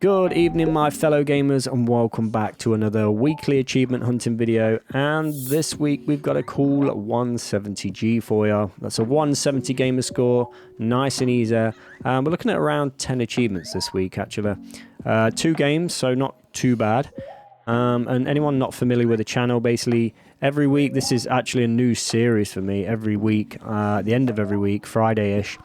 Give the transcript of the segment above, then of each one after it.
Good evening, my fellow gamers, and welcome back to another weekly achievement hunting video. And this week we've got a cool 170G for you. That's a 170 gamer score, nice and easy. We're looking at around 10 achievements this week, actually. 2 games, so not too bad. And anyone not familiar with the channel, basically every week, this is actually a new series for me. Every week, at the end of every week, Friday-ish,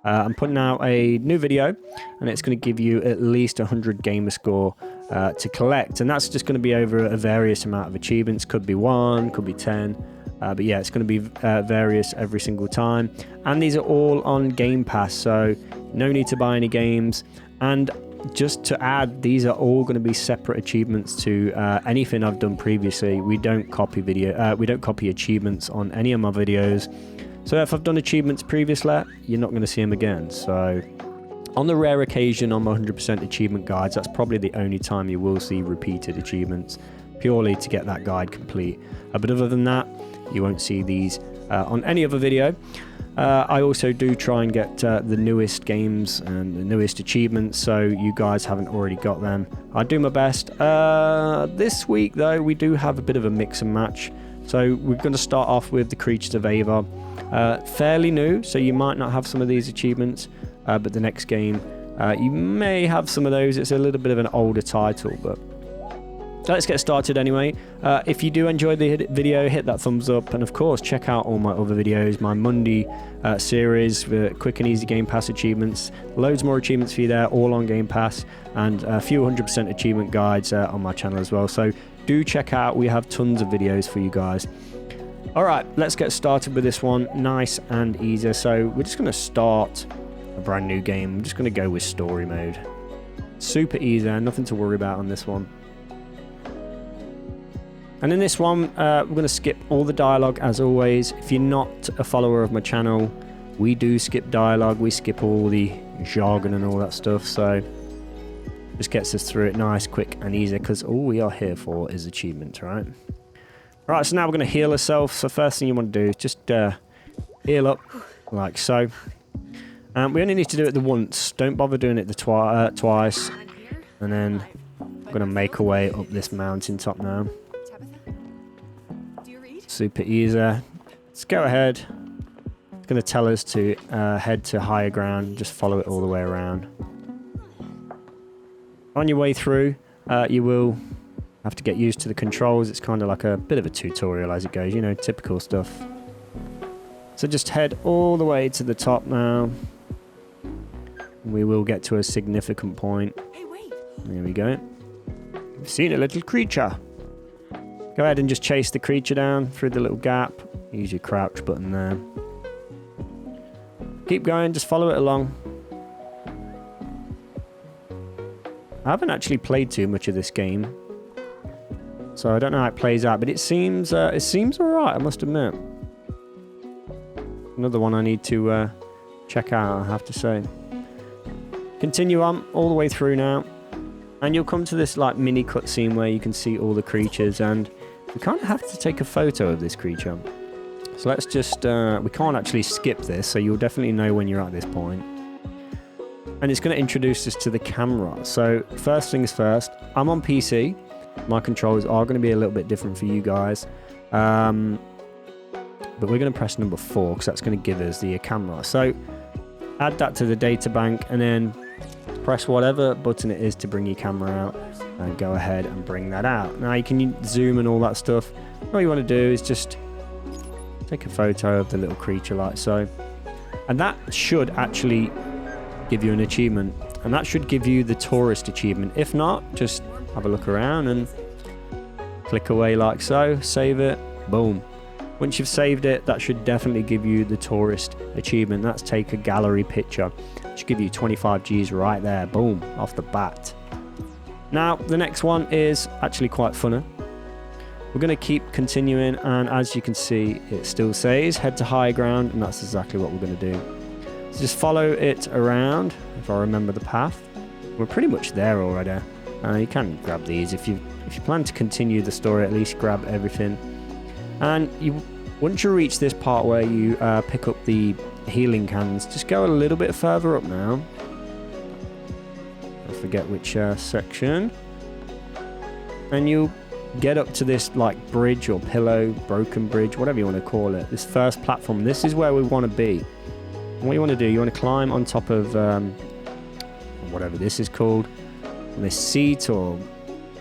I'm putting out a new video, and it's going to give you at least 100 gamer score to collect, and that's just going to be over a various amount of achievements. Could be 1, could be 10, but yeah, it's going to be various every single time, and these are all on Game Pass, so no need to buy any games. And just to add, these are all going to be separate achievements to anything I've done previously. We don't copy achievements on any of my videos. So if I've done achievements previously, you're not going to see them again. So on the rare occasion on my 100% achievement guides, that's probably the only time you will see repeated achievements, purely to get that guide complete. But other than that, you won't see these on any other video. I also do try and get the newest games and the newest achievements, so you guys haven't already got them. I do my best. This week, though, we do have a bit of a mix and match. So we're going to start off with the Creatures of Ava. Fairly new, so you might not have some of these achievements, but the next game you may have some of those. It's a little bit of an older title, but let's get started anyway. If you do enjoy the video, hit that thumbs up, and of course check out all my other videos, my Monday series with quick and easy Game Pass achievements. Loads more achievements for you there, all on Game Pass, and a few 100% achievement guides on my channel as well, so do check out. We have tons of videos for you guys. Alright, let's get started with this one, nice and easy. So we're just going to start a brand new game. I'm just going to go with story mode. Super easy, nothing to worry about on this one. And in this one, we're going to skip all the dialogue as always. If you're not a follower of my channel, we do skip dialogue. We skip all the jargon and all that stuff. So just gets us through it nice, quick and easy, because all we are here for is achievements, right? Right, so now we're going to heal ourselves. So first thing you want to do is just heal up, like so. And we only need to do it the once. Don't bother doing it the twice. And then we're going to make our way up this mountain top now. Super easy. Let's go ahead. It's going to tell us to head to higher ground. Just follow it all the way around. On your way through, you will have to get used to the controls. It's kind of like a bit of a tutorial as it goes, you know, typical stuff. So just head all the way to the top now. We will get to a significant point. Hey, wait. There we go. We've seen a little creature. Go ahead and just chase the creature down through the little gap. Use your crouch button there. Keep going, just follow it along. I haven't actually played too much of this game, so I don't know how it plays out, but it seems alright, I must admit. Another one I need to check out, I have to say. Continue on all the way through now, and you'll come to this like mini cutscene where you can see all the creatures, and we kind of have to take a photo of this creature. So let's just, we can't actually skip this, so you'll definitely know when you're at this point. And it's going to introduce us to the camera. So first things first, I'm on PC. My controls are going to be a little bit different for you guys. But we're going to press number 4 because that's going to give us the camera. So add that to the data bank and then press whatever button it is to bring your camera out. And go ahead and bring that out. Now you can zoom and all that stuff. All you want to do is just take a photo of the little creature like so. And that should actually give you an achievement, and that should give you the tourist achievement. If not, just have a look around and click away like so, save it, boom. Once you've saved it, that should definitely give you the tourist achievement. That's take a gallery picture. It should give you 25 Gs right there, boom, off the bat. Now the next one is actually quite funny. We're going to keep continuing, and as you can see, it still says head to higher ground, and that's exactly what we're going to do. So just follow it around, if I remember the path. We're pretty much there already. You can grab these if you plan to continue the story. At least grab everything. And once you reach this part where you pick up the healing cans, just go a little bit further up now. forget which section. And you get up to this like bridge or pillow, broken bridge, whatever you want to call it. This first platform. This is where we want to be. And what you want to do, you want to climb on top of whatever this is called. On this seat or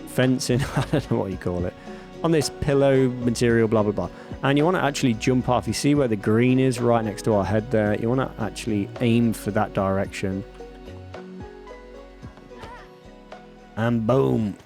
fencing, I don't know what you call it. On this pillow material, blah, blah, blah. And you want to actually jump off. You see where the green is right next to our head there? You want to actually aim for that direction. And boom.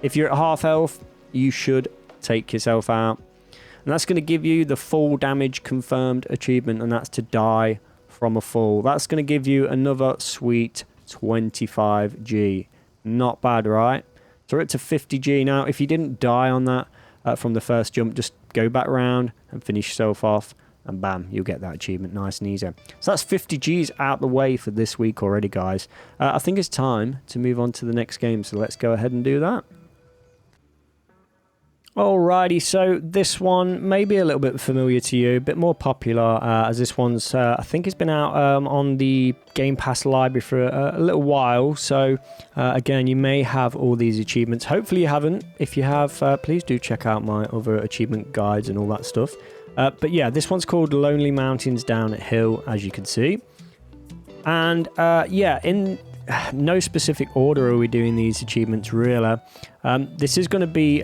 If you're at half health, you should take yourself out. And that's going to give you the full damage confirmed achievement, and that's to die from a fall. That's going to give you another sweet 25G. Not bad, right? So we're up to 50G now. If you didn't die on that from the first jump, just go back round and finish yourself off, and bam, you'll get that achievement nice and easy. So that's 50Gs out the way for this week already, guys. I think it's time to move on to the next game, so let's go ahead and do that. Alrighty, so this one may be a little bit familiar to you, a bit more popular, as this one's, I think it's been out on the Game Pass library for a little while, so again, you may have all these achievements. Hopefully you haven't. If you have, please do check out my other achievement guides and all that stuff. But yeah, this one's called Lonely Mountains Down at Hill, as you can see. And yeah, in no specific order are we doing these achievements, really. This is going to be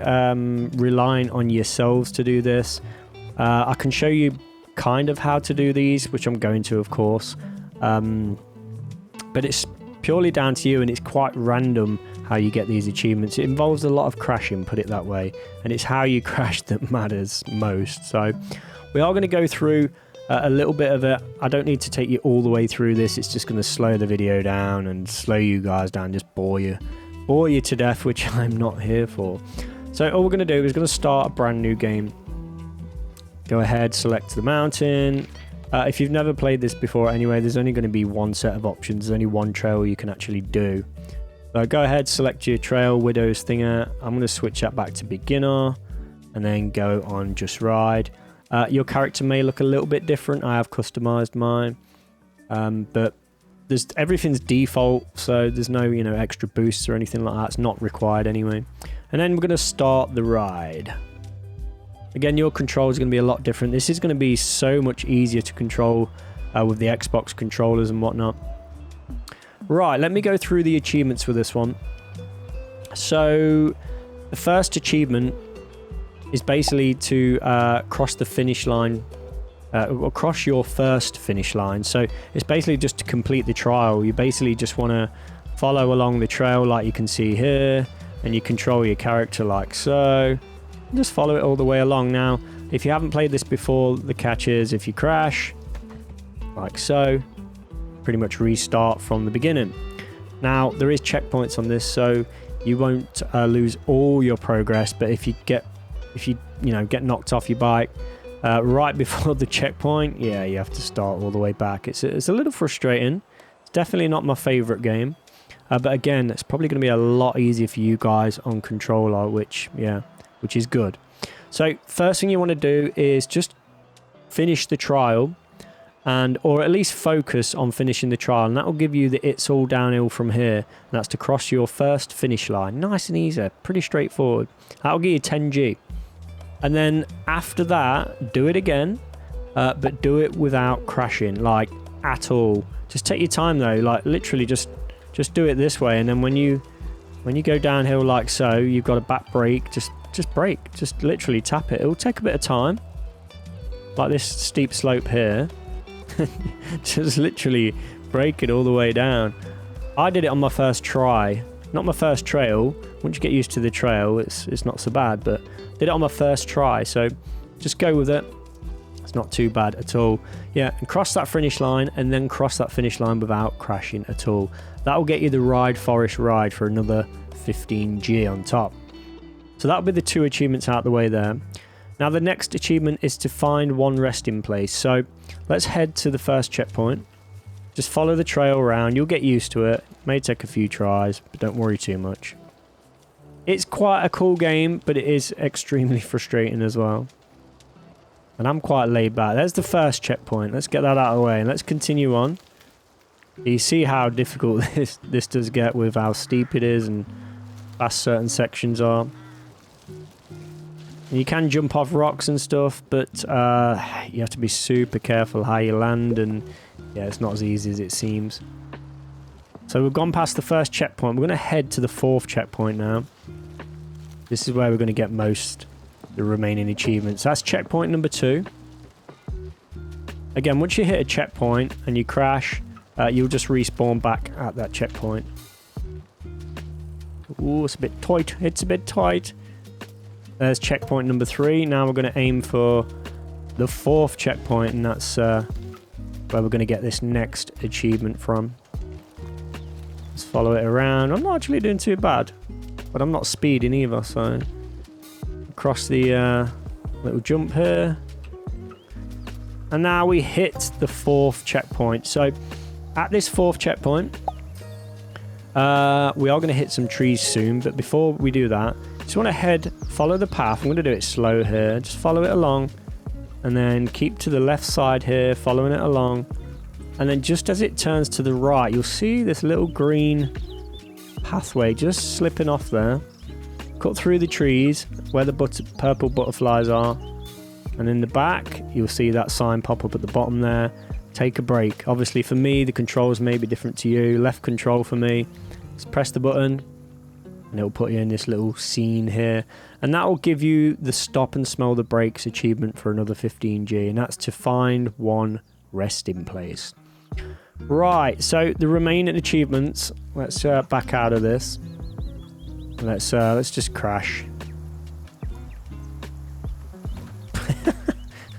relying on yourselves to do this. I can show you kind of how to do these, which I'm going to, of course. But it's purely down to you, and it's quite random how you get these achievements. It involves a lot of crashing, put it that way. And it's how you crash that matters most. So we are going to go through a little bit of it. I don't need to take you all the way through this. It's just going to slow the video down and slow you guys down, just bore you to death, which I'm not here for. So all we're going to do is going to start a brand new game. Go ahead, select the mountain. If you've never played this before anyway, there's only going to be one set of options. There's only one trail you can actually do. So go ahead, select your trail, Widow's thinger. I'm going to switch that back to beginner and then go on just ride. Your character may look a little bit different. I have customized mine, but everything's default, so there's no extra boosts or anything like that. It's not required anyway. And then we're going to start the ride. Again, your control is going to be a lot different. This is going to be so much easier to control with the Xbox controllers and whatnot. Right, let me go through the achievements for this one. So the first achievement is basically to cross the finish line, or cross your first finish line. So it's basically just to complete the trial. You basically just want to follow along the trail like you can see here, and you control your character like so. Just follow it all the way along. Now, if you haven't played this before, the catch is if you crash, like so, pretty much restart from the beginning. Now, there is checkpoints on this, so you won't lose all your progress, but if you get knocked off your bike right before the checkpoint, yeah, you have to start all the way back. It's a little frustrating. It's definitely not my favorite game, but again, it's probably going to be a lot easier for you guys on controller, which is good. So first thing you want to do is just finish the trial, or at least focus on finishing the trial, and that will give you the it's all downhill from here, and that's to cross your first finish line. Nice and easy, pretty straightforward. That'll give you 10G. And then after that, do it again, but do it without crashing, like at all. Just take your time though, like literally just do it this way, and then when you go downhill like so, you've got a back brake, just brake, just literally tap it. It'll take a bit of time, like this steep slope here. Just literally brake it all the way down. I did it on my first try, not my first trail. Once you get used to the trail, it's not so bad, but did it on my first try, so just go with it. It's not too bad at all. Yeah, and cross that finish line, and then cross that finish line without crashing at all. That will get you the Ride Forest Ride for another 15G on top. So that'll be the two achievements out the way there. Now the next achievement is to find one resting place. So let's head to the first checkpoint. Just follow the trail around. You'll get used to it. May take a few tries, but don't worry too much. It's quite a cool game, but it is extremely frustrating as well. And I'm quite laid back. There's the first checkpoint. Let's get that out of the way, and let's continue on. You see how difficult this does get with how steep it is and fast certain sections are. And you can jump off rocks and stuff, but you have to be super careful how you land, and yeah, it's not as easy as it seems. So we've gone past the first checkpoint. We're going to head to the 4th checkpoint now. This is where we're going to get most of the remaining achievements. That's checkpoint number 2. Again, once you hit a checkpoint and you crash, you'll just respawn back at that checkpoint. Ooh, it's a bit tight. It's a bit tight. There's checkpoint number 3. Now we're going to aim for the 4th checkpoint, and that's where we're going to get this next achievement from. Let's follow it around. I'm not actually doing too bad, but I'm not speeding either, so across the little jump here. And now we hit the 4th checkpoint. So at this 4th checkpoint, we are going to hit some trees soon, but before we do that, just want to follow the path. I'm going to do it slow here. Just follow it along, and then keep to the left side here, following it along. And then just as it turns to the right, you'll see this little green pathway just slipping off there. Cut through the trees where the purple butterflies are. And in the back, you'll see that sign pop up at the bottom there. Take a break. Obviously for me, the controls may be different to you. Left control for me. Just press the button and it'll put you in this little scene here. And that will give you the stop and smell the brakes achievement for another 15G. And that's to find one resting place. Right, so the remaining achievements, let's back out of this. Let's just crash.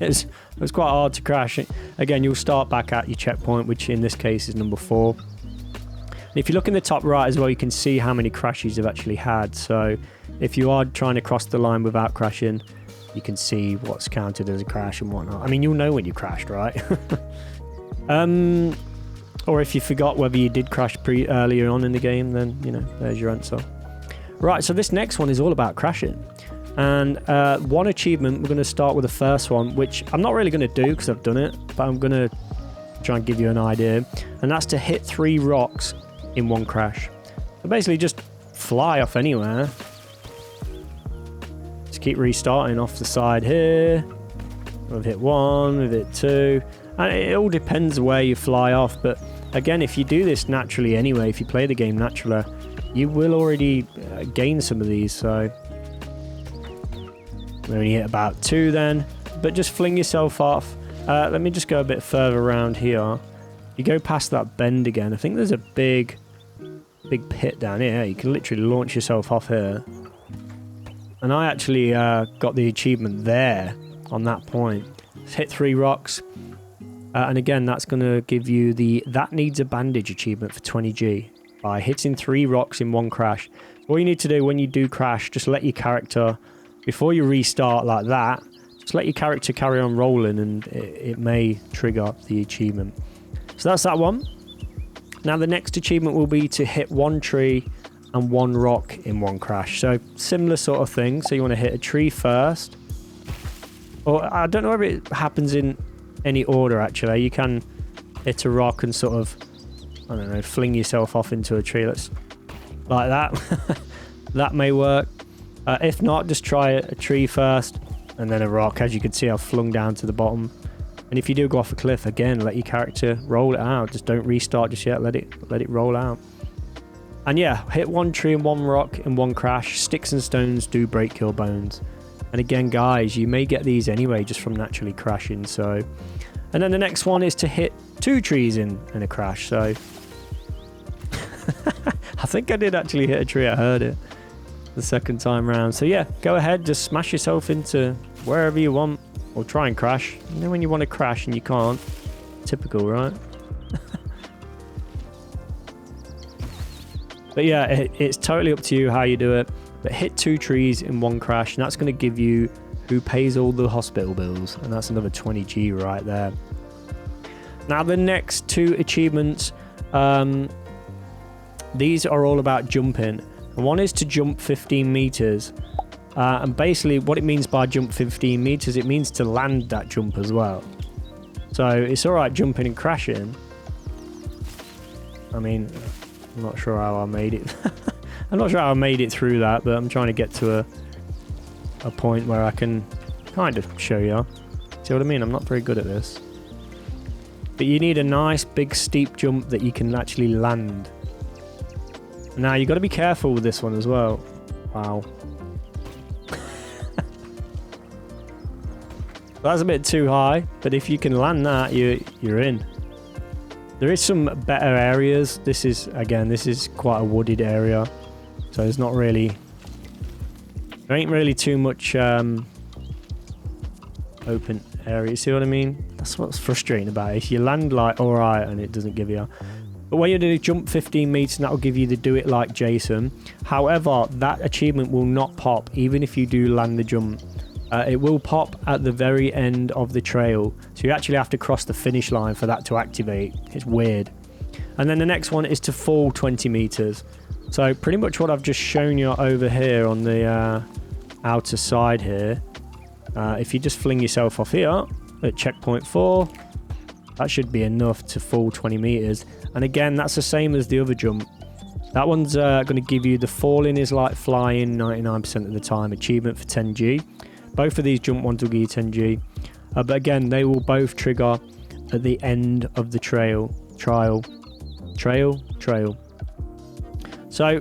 It was quite hard to crash. Again, you'll start back at your checkpoint, which in this case is number 4. And if you look in the top right as well, you can see how many crashes you've actually had. So if you are trying to cross the line without crashing, you can see what's counted as a crash and whatnot. I mean, you'll know when you crashed, right? Or if you forgot whether you did crash earlier on in the game, then, you know, there's your answer. Right, so this next one is all about crashing. And one achievement, we're going to start with the first one, which I'm not really going to do because I've done it, but I'm going to try and give you an idea. And that's to hit 3 rocks in one crash. So basically just fly off anywhere. Just keep restarting off the side here. We've hit 1, we've hit 2. And it all depends where you fly off, but again, if you do this naturally anyway, if you play the game naturally, you will already gain some of these, so we only hit about 2 then, but just fling yourself off. Let me just go a bit further around here. You go past that bend again. I think there's a big pit down here. You can literally launch yourself off here. And I actually got the achievement there on that point. Let's hit 3 rocks. And again, that's going to give you the That Needs a Bandage achievement for 20G by hitting 3 rocks in one crash. All you need to do when you do crash, just let your character, before you restart like that, just let your character carry on rolling and it may trigger the achievement. So that's that one. Now the next achievement will be to hit 1 tree and 1 rock in one crash. So similar sort of thing. So you want to hit a tree first. Or I don't know if it happens in any order actually. You can hit a rock and sort of, I don't know, fling yourself off into a tree. Let's like that. That may work. If not, just try a tree first and then a rock. As you can see, I've flung down to the bottom. And if you do go off a cliff, again, let your character roll it out. Just don't restart just yet. Let it roll out. And yeah, hit 1 tree and 1 rock in one crash. Sticks and stones do break your bones. And again, guys, you may get these anyway just from naturally crashing. So, and then the next one is to hit 2 trees in a crash. So I think I did actually hit a tree. I heard it the second time round. So yeah, go ahead, just smash yourself into wherever you want, or try and crash. You know when you want to crash and you can't. Typical, right? But yeah, it's totally up to you how you do it. But hit 2 trees in one crash, and that's going to give you who pays all the hospital bills, and that's another 20G right there. Now the next 2 achievements, these are all about jumping. And one is to jump 15 meters, and basically what it means by jump 15 meters, it means to land that jump as well. So it's all right jumping and crashing, I mean, I'm not sure how I made it. I'm not sure how I made it through that, but I'm trying to get to a point where I can kind of show you. See what I mean? I'm not very good at this. But you need a nice big steep jump that you can actually land. Now you got to be careful with this one as well. Wow. That's a bit too high, but if you can land that, you're in. There is some better areas. This is quite a wooded area, so there's not really, there ain't really too much open area. See what I mean? That's what's frustrating about it. If you land like all right and it doesn't give you, but when you do jump 15 meters, that will give you the do it like Jason. However, that achievement will not pop even if you do land the jump. It will pop at the very end of the trail, so you actually have to cross the finish line for that to activate. It's weird. And then the next one is to fall 20 meters. So pretty much what I've just shown you over here on the outer side here. If you just fling yourself off here at checkpoint 4, that should be enough to fall 20 meters. And again, that's the same as the other jump. That one's going to give you the falling is like flying 99% of the time achievement for 10G. Both of these jump ones will give you 10G. But again, they will both trigger at the end of the trail. So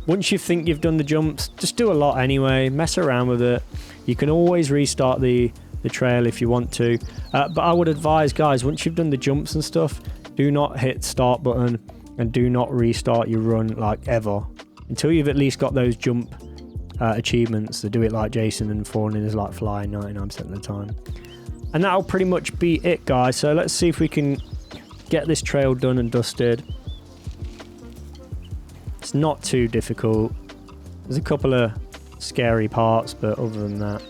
once you think you've done the jumps, just do a lot anyway. Mess around with it. You can always restart the trail if you want to. But I would advise, guys, once you've done the jumps and stuff, do not hit start button and do not restart your run like ever until you've at least got those jump achievements, the do it like Jason and falling is like flying 99% of the time. And that'll pretty much be it, guys. So let's see if we can get this trail done and dusted. It's not too difficult. There's a couple of scary parts, but other than that.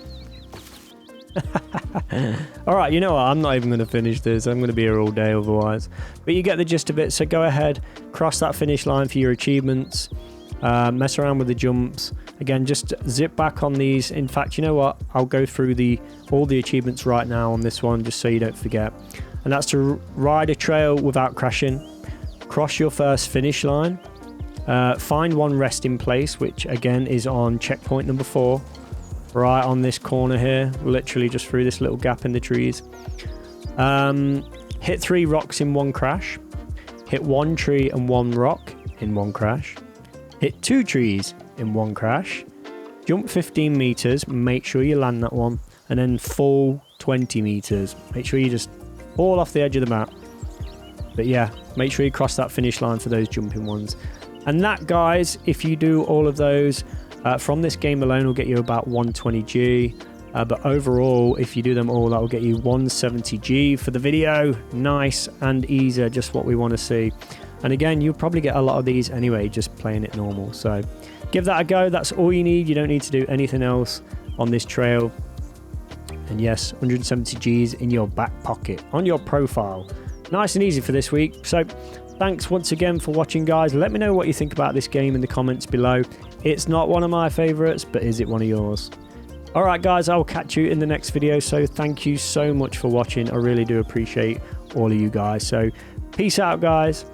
Alright, you know what? I'm not even going to finish this. I'm going to be here all day otherwise. But you get the gist of it. So go ahead, cross that finish line for your achievements. Mess around with the jumps. Again, just zip back on these. In fact, you know what? I'll go through all the achievements right now on this one, just so you don't forget. And that's to ride a trail without crashing. Cross your first finish line. Find one resting place, which again is on checkpoint number 4. Right on this corner here. Literally just through this little gap in the trees. Hit 3 rocks in 1 crash. Hit 1 tree and 1 rock in 1 crash. Hit 2 trees in 1 crash. Jump 15 meters, make sure you land that one, and then fall 20 meters. Make sure you just fall off the edge of the map. But yeah, make sure you cross that finish line for those jumping ones. And that, guys, if you do all of those from this game alone, will get you about 120G. But overall, if you do them all, that will get you 170G for the video. Nice and easy, just what we want to see. And again, you'll probably get a lot of these anyway, just playing it normal. So give that a go. That's all you need. You don't need to do anything else on this trail. And yes, 170Gs in your back pocket, on your profile. Nice and easy for this week. So thanks once again for watching, guys. Let me know what you think about this game in the comments below. It's not one of my favorites, but is it one of yours? Alright, guys, I'll catch you in the next video. So thank you so much for watching. I really do appreciate all of you guys. So peace out, guys.